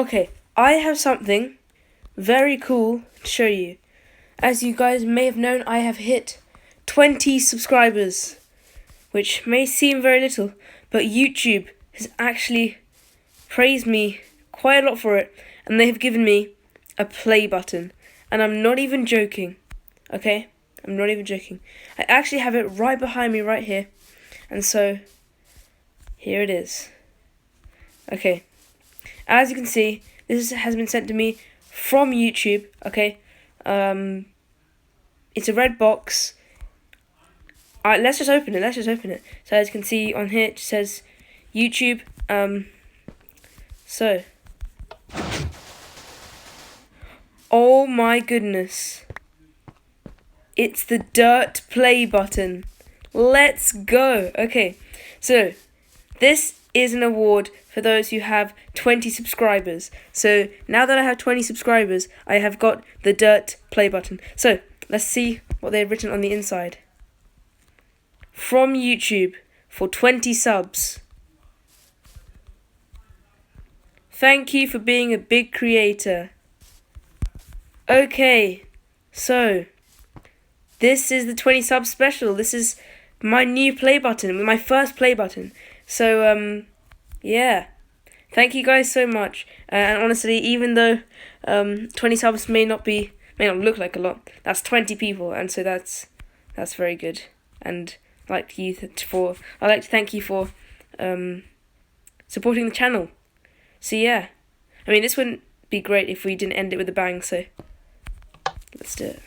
Okay, I have something very cool to show you. As you guys may have known, I have hit 20 subscribers, which may seem very little, but YouTube has actually praised me quite a lot for it, and they have given me a play button. And I'm not even joking, okay? I'm not even joking. I actually have it right behind me right here. And so, here it is. Okay. As you can see, this has been sent to me from YouTube, okay? It's a red box. Let's just open it. So as you can see on here, it says YouTube. So. Oh my goodness. It's the Dirt Play button. Let's go. Okay, so this is an award for those who have 20 subscribers. So now that I have 20 subscribers, I have got the Dirt Play button. So let's see what they've written on the inside. From YouTube for 20 subs. Thank you for being a big creator. Okay, so this is the 20 sub special. This is my new play button, my first play button. So, yeah. Thank you guys so much. And honestly, even though 20 subs may not look like a lot, that's 20 people, and so that's very good. And I'd like to thank you for supporting the channel. So yeah, I mean, this wouldn't be great if we didn't end it with a bang. So let's do it.